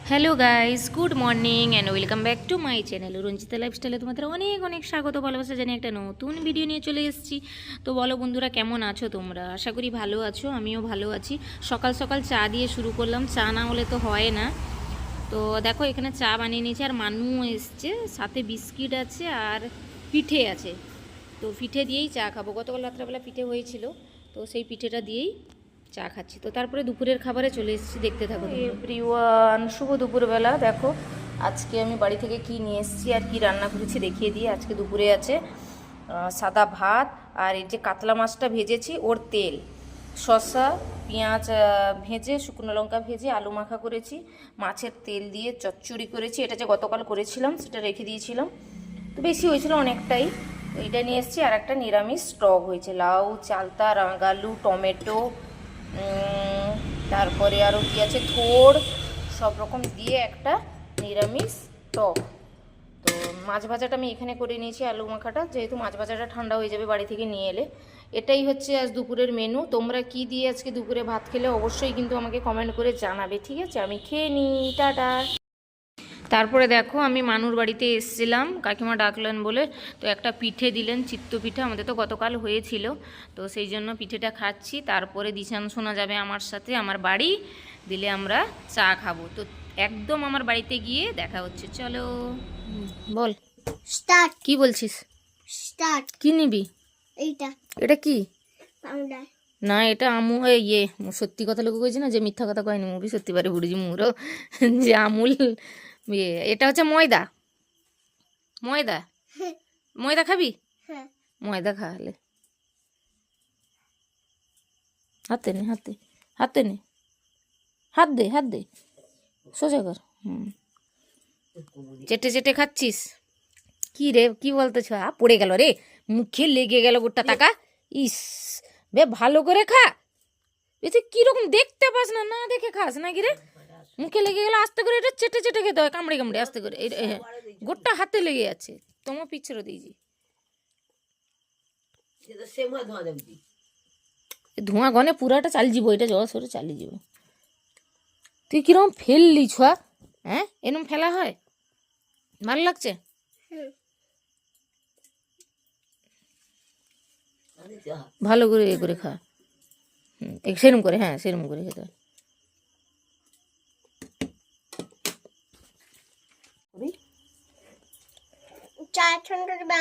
Hello guys, good morning and welcome back to my channel Ranjita লাইফস্টাইলে তোমাদের অনেক অনেক স্বাগত ভালোবাসা জানিয়ে একটা নতুন ভিডিও নিয়ে চলে এসেছি। তো বলো বন্ধুরা, কেমন আছো তোমরা? আশা করি ভালো আছো, আমিও ভালো আছি। সকাল সকাল চা দিয়ে শুরু করলাম, চা না হলে তো হয় না। তো দেখো এখানে চা বানিয়ে নিয়েছি, আর মানু এসছে, সাথে বিস্কিট আছে আর পিঠে আছে। তো পিঠে দিয়েই চা খাবো। গতকাল রাত্রেবেলা পিঠে হয়েছিল, তো সেই পিঠেটা দিয়েই চা খাচ্ছি। তো তারপরে দুপুরের খাবারে চলে এসেছি, দেখতে থাকো। এভরিওয়ান, শুভ দুপুরবেলা। দেখো আজকে আমি বাড়ি থেকে কি নিয়ে এসেছি আর কি রান্না করেছি দেখিয়ে দিয়ে। আজকে দুপুরে আছে সাদা ভাত, আর এই যে কাতলা মাছটা ভেজেছি, ওর তেল, শসা, পেঁয়াজ ভেজে, শুকনো লঙ্কা ভেজে আলু মাখা করেছি, মাছের তেল দিয়ে চচ্চড়ি করেছি। এটা যে গতকাল করেছিলাম সেটা রেখে দিয়েছিলাম, তো বেশি হয়েছিল অনেকটাই। তো এটা নিয়ে এসেছি। আর একটা নিরামিষ টক হয়েছে, লাউ, চালতা, রাঙালু, টমেটো, তারপরে আরও কি আছে, থোড়, সব রকম দিয়ে একটা নিরামিষ টক। তো মাছ ভাজাটা আমি এখানে করে নিয়েছি, আলু মাখাটা, যেহেতু মাছ ভাজাটা ঠান্ডা হয়ে যাবে বাড়ি থেকে নিয়ে এলে। এটাই হচ্ছে আজ দুপুরের মেনু। তোমরা কি দিয়ে আজকে দুপুরে ভাত খেলে অবশ্যই কিন্তু আমাকে কমেন্ট করে জানাবে, ঠিক আছে? আমি খেয়ে নিই, টাটা। তারপরে দেখো আমি মানুর বাড়িতে এসেছিলাম, কাকিমা ডাকলেন বলে। তো একটা পিঠে দিলেন, চিত্ত পিঠে, আমাদের তো গতকাল হয়েছিল, তো সেই জন্য পিঠেটা খাচ্ছি। তারপরে দিশান শোনা যাবে আমার সাথে আমার বাড়ি, দিলে আমরা চা খাবো। তো একদম আমার বাড়িতে গিয়ে দেখা হচ্ছে, চলো। বল, স্টার্ট। কি বলছিস? স্টার্ট। কি নিবি? এইটা এটা কি? পাউডার। না, এটা আমু ইয়ে, সত্যি কথা লোক কইছি না, যে মিথ্যা কথা কয়নি, মুভি সত্যি পারে বুড়িজি মুরো, যে আমুল ইয়ে। এটা হচ্ছে ময়দা। ময়দা, ময়দা খাবি? হ্যাঁ। ময়দা খাওয়ালে হাতে নে, হাতে হাতে নে, হাত দে, হাত দে, সোজা কর। চেটে চেটে খাচ্ছিস? কি রে, কি বলতেছ? পড়ে গেল রে, মুখে লেগে গেল গোটা টাকা। ইস, বে ভালো করে খা। এ তুই কিরকম দেখতে পাস না, না দেখে খাস নাকি রে? মুখে লেগে গেল, আস্তে করে এটা চেটে চেটে খেতে হয়, কামড়ে কামড়ে আস্তে করে। গোটা হাতে লেগে যাচ্ছে, তোমার পিছরে দিয়েছি। ধোঁয়া গনে পুরাটা চালিয়ে যাব, এটা জল সরে চালিয়ে যাব। তুই কিরকম ফেললি ছুয়া? হ্যাঁ, এরকম ফেলা হয়? ভালো লাগছে? ভালো করে এ করে খা। সেরম করে, হ্যাঁ সেরম করে খেতে হয়। চা ঠান্ডা দেবে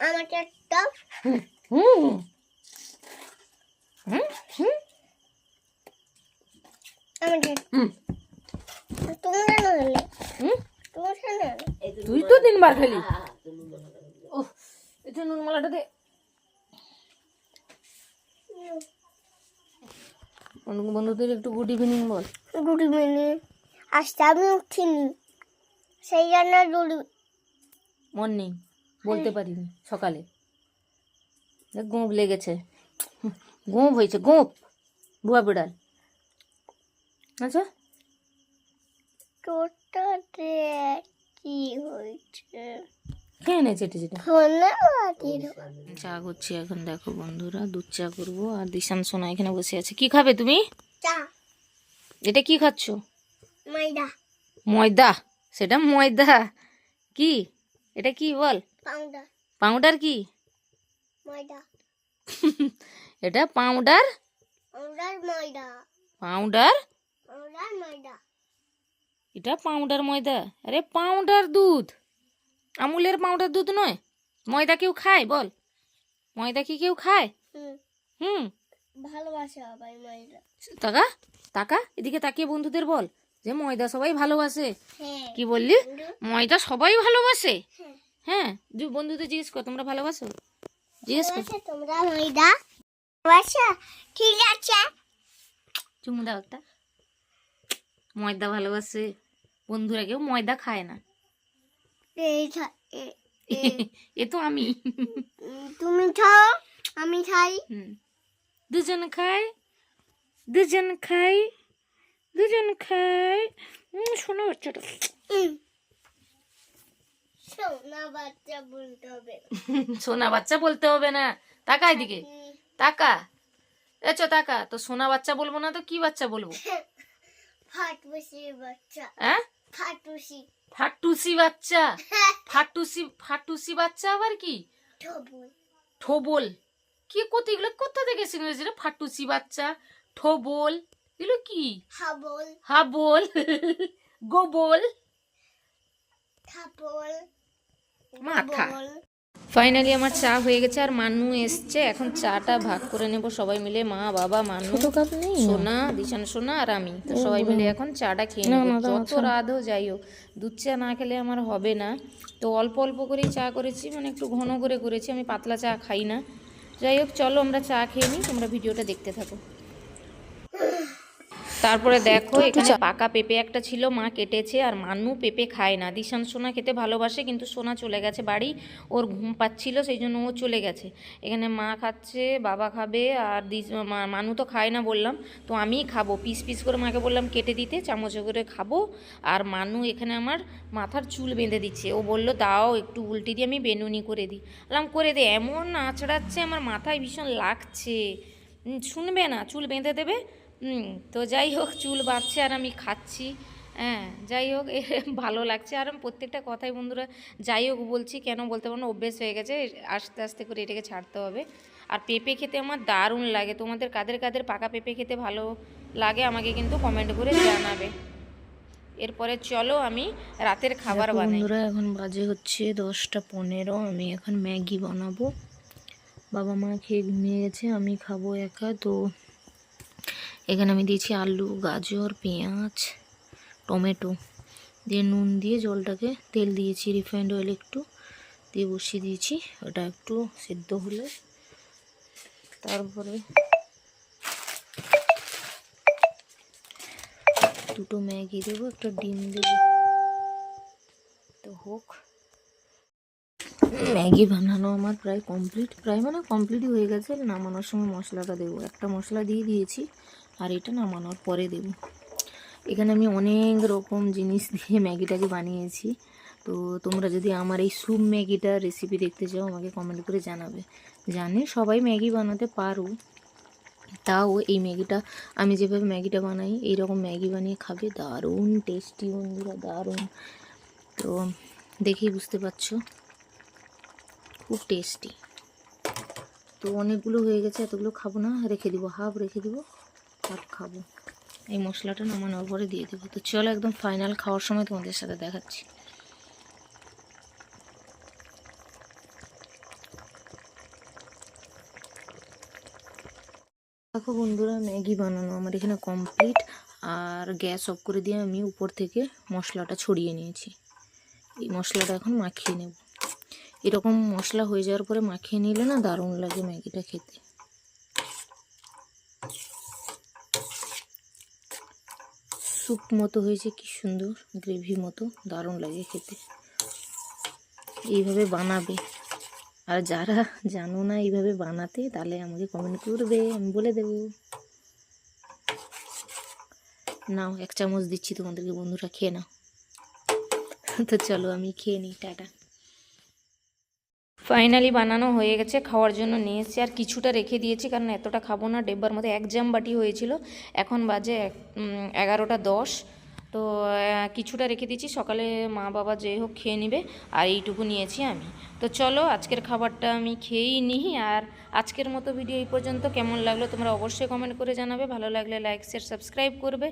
আমাকে একটা। হুম হুম হুম হুম আমাকে হুম তুমি কেন হলে? হুম। তুমি কেন? তুই তো 3 বার খেলি। ও, এটা নুন মালাটা দে। বন্ধুদের একটু গুড ইভিনিং বল। Good evening. আজকে আমি উঠিনি, সেই জন্য গুড মর্নিং বলতে পারিনি সকালে, গোঁপ লেগেছে, গোঁপ হয়েছে, গোঁপ, ভুয়া বিড়াল। আচ্ছা, তোরটা কি হয়েছে? খেয়ে নে চেটে চেটে। চা করছি এখন, দেখো বন্ধুরা, দুধ চা করবো। আর দিশান সোনা এখানে বসে আছে। কি খাবে তুমি? চা। এটা কি খাচ্ছ? ময়দা। ময়দা? সেটা ময়দা কি? এটা কি বল? পাউডার। পাউডার কি? ময়দা। এটা পাউডার? পাউডার ময়দা। পাউডার? পাউডার ময়দা। এটা পাউডার ময়দা? আরে পাউডার দুধ, আমুলের পাউডার দুধ নয়। ময়দা কেউ খায় বল? ময়দা কি কেউ খায়? হুম। ভালোবাসা সবাই ময়দা। তাকা, তাকা এদিকে তাকিয়ে বন্ধুদের বল যে ময়দা সবাই ভালোবাসে। হ্যাঁ। কি বললি? ময়দা সবাই ভালোবাসে? হ্যাঁ। হ্যাঁ, বন্ধুদের জিজ্ঞেস কর, তোমরা ভালোবাসো? জিজ্ঞেস কর। তোমরা ময়দা ভালোবাসা? ঠিক আছে, চুমু দাও একটা। ময়দা ভালোবাসে বন্ধুরা, কেউ ময়দা খায় না। এ তো আমি। তুমি খাও, আমি খাই। দুজন খাই, দুজন খাই, দুজন খাই। শোনো বাচ্চাটা, সোনা বাচ্চা বলতে হবে। সোনা বাচ্চা বলতে হবে না। তাকা এদিকে, তাকা, এচো তাকা। তো সোনা বাচ্চা বলবো না তো কি বাচ্চা বলবো? ফাট বসে বাচ্চা। হ্যাঁ, ফাটুসি ফাটুসি বাচ্চা, ফাটুসি বাচ্চা আবার কি? ঠবুল ঠোবল। কি কোথা এগুলো কোথা থেকে শিখেছে রে? ফাটুসি বাচ্চা, ঠোবল, এগুলো কি? হাবল হাবল, গোবল, থাপল মাথা। বল ফাইনালি আমার চা হয়ে গেছে আর মানু এসছে, এখন চাটা ভাগ করে নেব সবাই মিলে, মা বাবা মানু সোনা দিশান সোনা আর আমি। তো সবাই মিলে এখন চাটা খেয়ে নেব। যত রাত হোক যাই হোক দুধ চা না খেলে আমার হবে না। তো অল্প অল্প করেই চা করেছি, মানে একটু ঘন করে করেছি, আমি পাতলা চা খাই না। যাই হোক চলো আমরা চা খেয়ে নিই, তোমরা ভিডিওটা দেখতে থাকো। তারপরে দেখো এখানে পাকা পেঁপে একটা ছিল, মা কেটেছে। আর মানু পেঁপে খায় না, দিশান সোনা খেতে ভালোবাসে, কিন্তু সোনা চলে গেছে বাড়ি, ওর ঘুম পাচ্ছিল সেই জন্য ও চলে গেছে। এখানে মা খাচ্ছে, বাবা খাবে, আর মানু তো খায় না বললাম, তো আমিই খাবো। পিস পিস করে মাকে বললাম কেটে দিতে, চামচে করে খাবো। আর মানু এখানে আমার মাথার চুল বেঁধে দিচ্ছে, ও বললো দাও একটু উল্টে দিয়ে আমি বেনুনি করে দিই। বললাম করে দে। এমন আঁচড়াচ্ছে, আমার মাথায় ভীষণ লাগছে, শুনবে না, চুল বেঁধে দেবে। তো যাই হোক চুল বাঁধছে আর আমি খাচ্ছি। হ্যাঁ যাই হোক ভালো লাগছে। আর আমি প্রত্যেকটা কথাই বন্ধুরা যাই হোক বলছি, কেন বলতে পারবো না, অভ্যেস হয়ে গেছে, আস্তে আস্তে করে এটাকে ছাড়তে হবে। আর পেঁপে খেতে আমার দারুণ লাগে। তোমাদের কাদের কাদের পাকা পেঁপে খেতে ভালো লাগে আমাকে কিন্তু কমেন্ট করে জানাবে। এরপরে চলো আমি রাতের খাবার বানাই। বন্ধুরা এখন বাজে হচ্ছে 10টা 15, আমি এখন ম্যাগি বানাবো। বাবা মা খেয়ে ঘুমিয়ে গেছে, আমি খাবো একা। তো এখানে আমি দিয়েছি আলু, গাজর, পেঁয়াজ, টমেটো দিয়ে নুন দিয়ে জলটাকে, তেল দিয়েছি রিফাইন্ড অয়েল একটু দিয়ে বসিয়ে দিয়েছি। ওটা একটু সিদ্ধ হলে তারপরে দুটো ম্যাগি দেবো, একটা ডিম দেবো। তো হোক, ম্যাগি বানানো আমার প্রায় কমপ্লিট, প্রায় মানে কমপ্লিটই হয়ে গেছে। নামানোর সময় মশলাটা দেবো, একটা মশলা দিয়ে দিয়েছি, আর এটা নামানোর পরে দেবো। এখানে আমি অনেক রকম জিনিস দিয়ে ম্যাগিটাকে বানিয়েছি। তো তোমরা যদি আমার এই স্যুপ ম্যাগিটার রেসিপি দেখতে চাও আমাকে কমেন্ট করে জানাবে। জানি সবাই ম্যাগি বানাতে পারো, তাও এই ম্যাগিটা আমি যেভাবে ম্যাগিটা বানাই এইরকম ম্যাগি বানিয়ে খাবে, দারুণ টেস্টি বন্ধুরা, দারুণ। তো দেখেই বুঝতে পারছো খুব টেস্টি। তো অনেকগুলো হয়ে গেছে, এতগুলো খাবো না, রেখে দিব, হাফ রেখে দিব, হাফ খাবো। এই মশলাটা নামানোর পরে দিয়ে দেবো। তো চলো একদম ফাইনাল খাওয়ার সময় তোমাদের সাথে দেখাচ্ছি। দেখো বন্ধুরা ম্যাগি বানানো আমার এখানে কমপ্লিট। আর গ্যাস অফ করে দিয়ে আমি উপর থেকে মশলাটা ছড়িয়ে নিয়েছি। এই মশলাটা এখন মাখিয়ে নেব। এরকম মশলা হয়ে যাওয়ার পরে মাখিয়ে নিলে না দারুণ লাগে ম্যাগিটা খেতে। স্যুপ মতো হয়েছে, কি সুন্দর গ্রেভি মতো, দারুণ লাগে খেতে। এইভাবে বানাবে, আর যারা জানো না এইভাবে বানাতে তাহলে আমাকে কমেন্ট করবে, আমি বলে দেবো। নাও 1 চামচ দিচ্ছি তোমাদেরকে, বন্ধুরা খেয়ে নাও। তো চলো আমি খেয়ে নিই, টাটা। ফাইনালি বানানো হয়ে গেছে, খাওয়ার জন্য নিয়ে এসেছি। আর কিছুটা রেখে দিয়েছি, কারণ এতটা খাবো না, ডেব্বার মধ্যে 1 জাম বাটি হয়েছিল, এখন বাজে 11টা 10। তো কিছুটা রেখে দিয়েছি, সকালে মা বাবা যে হোক খেয়ে নেবে, আর এইটুকু নিয়েছি আমি। তো চলো আজকের খাবারটা আমি খেয়েই নিই। আর আজকের মতো ভিডিও এই পর্যন্ত। কেমন লাগলো তোমরা অবশ্যই কমেন্ট করে জানাবে, ভালো লাগলে লাইক শেয়ার সাবস্ক্রাইব করবে।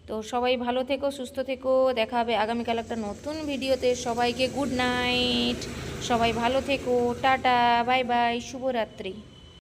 তো সবাই ভালো থেকো, সুস্থ থেকো, দেখা হবে আগামীকাল একটা নতুন ভিডিওতে। সবাইকে গুড নাইট, সবাই ভালো থেকো, টাটা, বাই বাই, শুভরাত্রি।